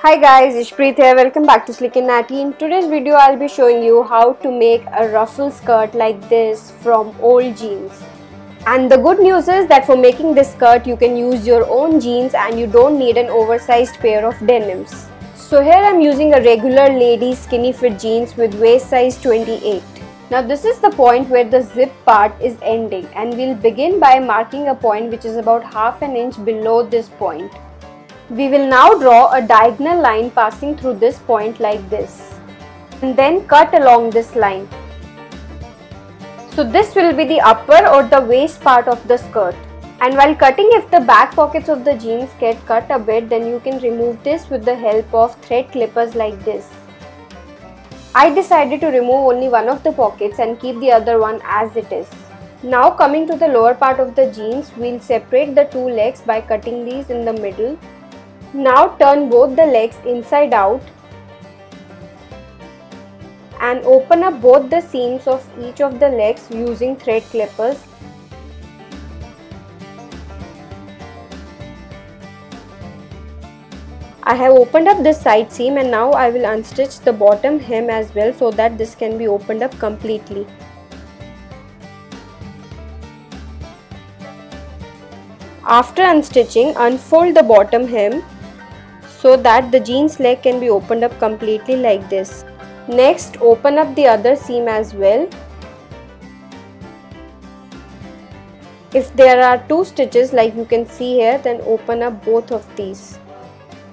Hi guys, Ishpreet here. Welcome back to Slick and Natty. In today's video, I'll be showing you how to make a ruffle skirt like this from old jeans. And the good news is that for making this skirt, you can use your own jeans and you don't need an oversized pair of denims. So here I'm using a regular lady skinny fit jeans with waist size 28. Now this is the point where the zip part is ending, and we'll begin by marking a point which is about half an inch below this point. We will now draw a diagonal line passing through this point like this, and then cut along this line. So this will be the upper or the waist part of the skirt. And while cutting, if the back pockets of the jeans get cut a bit, then you can remove this with the help of thread clippers like this. I decided to remove only one of the pockets and keep the other one as it is. Now coming to the lower part of the jeans, we'll separate the two legs by cutting these in the middle. Now turn both the legs inside out and open up both the seams of each of the legs using thread clippers. I have opened up this side seam, and now I will unstitch the bottom hem as well so that this can be opened up completely. After unstitching, unfold the bottom hem so that the jeans leg can be opened up completely like this. Next, open up the other seam as well. If there are two stitches like you can see here, then open up both of these.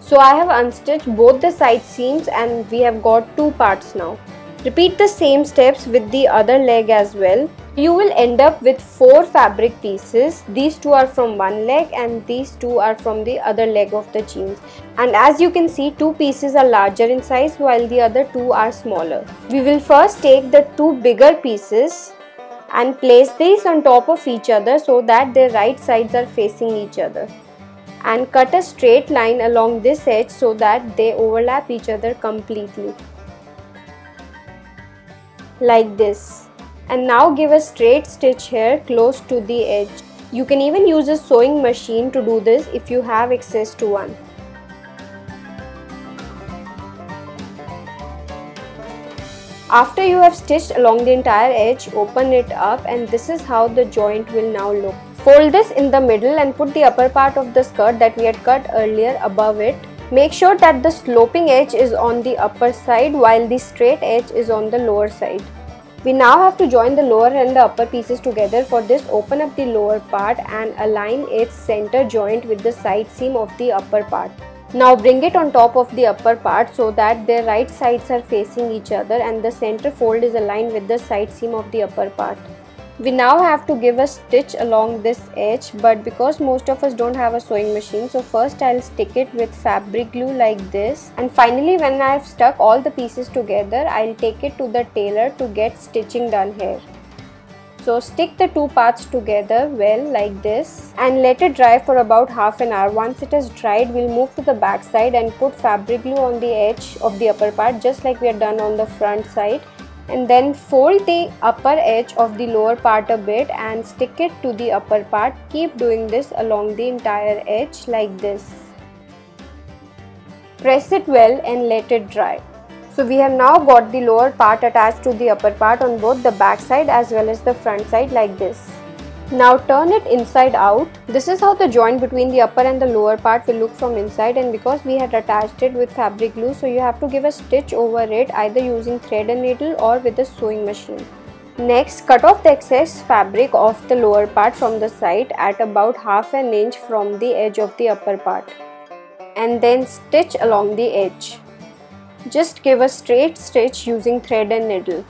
So I have unstitched both the side seams and we have got two parts now. Repeat the same steps with the other leg as well. You will end up with 4 fabric pieces. These two are from one leg and these two are from the other leg of the jeans. And as you can see, 2 pieces are larger in size while the other 2 are smaller. We will first take the 2 bigger pieces and place these on top of each other so that their right sides are facing each other. And cut a straight line along this edge so that they overlap each other completely. Like this. And now give a straight stitch here close to the edge. You can even use a sewing machine to do this if you have access to one. After you have stitched along the entire edge, open it up, and this is how the joint will now look. Fold this in the middle and put the upper part of the skirt that we had cut earlier above it. Make sure that the sloping edge is on the upper side while the straight edge is on the lower side. We now have to join the lower and the upper pieces together. For this, open up the lower part and align its center joint with the side seam of the upper part. Now bring it on top of the upper part so that their right sides are facing each other and the center fold is aligned with the side seam of the upper part. We now have to give a stitch along this edge, but because most of us don't have a sewing machine, so first I'll stick it with fabric glue like this, and finally when I've stuck all the pieces together, I'll take it to the tailor to get stitching done here. So stick the two parts together well like this and let it dry for about half an hour. Once it has dried, we'll move to the back side and put fabric glue on the edge of the upper part just like we had done on the front side. And then fold the upper edge of the lower part a bit and stick it to the upper part. Keep doing this along the entire edge like this. Press it well and let it dry. So we have now got the lower part attached to the upper part on both the back side as well as the front side like this. Now turn it inside out. This is how the joint between the upper and the lower part will look from inside, and because we had attached it with fabric glue, so you have to give a stitch over it either using thread and needle or with a sewing machine. Next, cut off the excess fabric of the lower part from the side at about half an inch from the edge of the upper part and then stitch along the edge. Just give a straight stitch using thread and needle.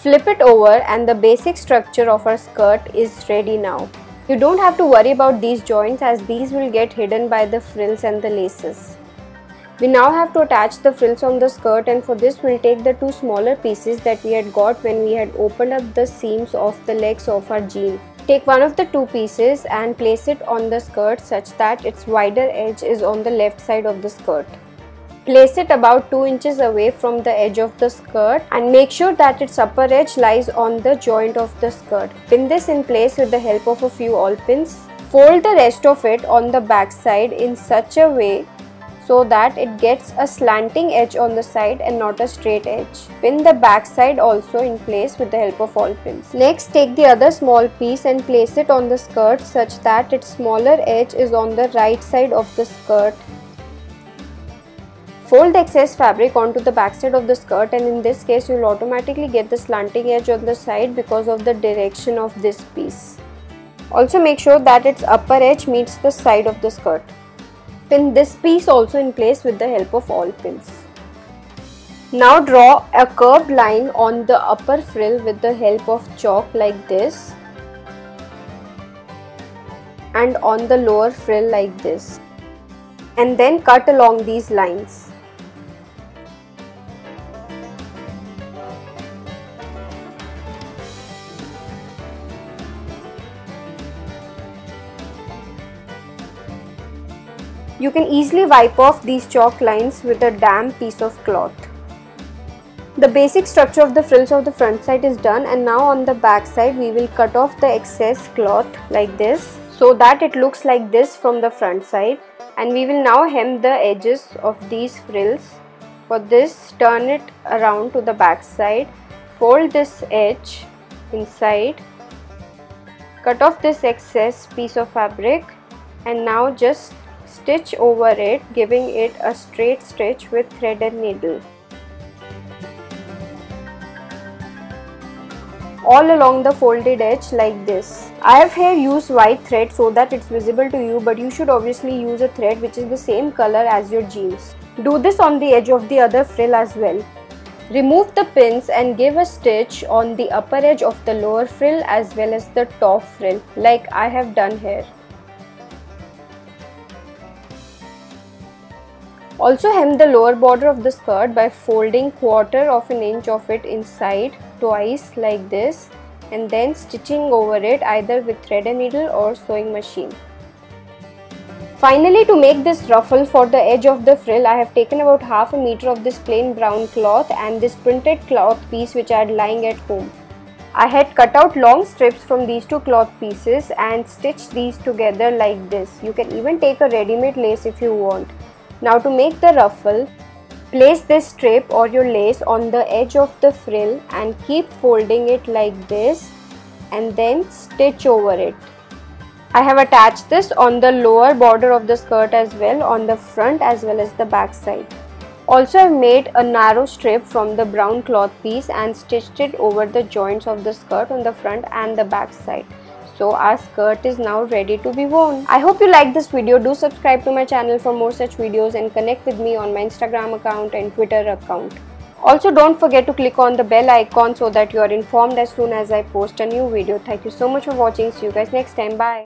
Flip it over and the basic structure of our skirt is ready now. You don't have to worry about these joints as these will get hidden by the frills and the laces. We now have to attach the frills on the skirt, and for this we'll take the 2 smaller pieces that we had got when we had opened up the seams of the legs of our jean. Take one of the 2 pieces and place it on the skirt such that its wider edge is on the left side of the skirt. Place it about 2 inches away from the edge of the skirt and make sure that its upper edge lies on the joint of the skirt. Pin this in place with the help of a few awl pins. Fold the rest of it on the back side in such a way so that it gets a slanting edge on the side and not a straight edge. Pin the back side also in place with the help of all pins. Next, take the other small piece and place it on the skirt such that its smaller edge is on the right side of the skirt. Fold the excess fabric onto the back side of the skirt, and in this case you will automatically get the slanting edge on the side because of the direction of this piece. Also make sure that its upper edge meets the side of the skirt. Pin this piece also in place with the help of all pins. Now draw a curved line on the upper frill with the help of chalk like this, and on the lower frill like this, and then cut along these lines. You can easily wipe off these chalk lines with a damp piece of cloth. The basic structure of the frills of the front side is done, and now on the back side we will cut off the excess cloth like this so that it looks like this from the front side, and we will now hem the edges of these frills. For this, turn it around to the back side, fold this edge inside, cut off this excess piece of fabric, and now just stitch over it, giving it a straight stitch with thread and needle. All along the folded edge like this. I have here used white thread so that it's visible to you, but you should obviously use a thread which is the same color as your jeans. Do this on the edge of the other frill as well. Remove the pins and give a stitch on the upper edge of the lower frill as well as the top frill, like I have done here. Also hem the lower border of the skirt by folding 1/4 of an inch of it inside twice like this, and then stitching over it either with thread and needle or sewing machine. Finally, to make this ruffle for the edge of the frill, I have taken about 1/2 meter of this plain brown cloth and this printed cloth piece which I had lying at home. I had cut out long strips from these two cloth pieces and stitched these together like this. You can even take a ready-made lace if you want. Now to make the ruffle, place this strip or your lace on the edge of the frill and keep folding it like this and then stitch over it. I have attached this on the lower border of the skirt as well, on the front as well as the back side. Also, I have made a narrow strip from the brown cloth piece and stitched it over the joints of the skirt on the front and the back side. So our skirt is now ready to be worn. I hope you liked this video. Do subscribe to my channel for more such videos and connect with me on my Instagram account and Twitter account. Also, don't forget to click on the bell icon so that you are informed as soon as I post a new video. Thank you so much for watching. See you guys next time. Bye.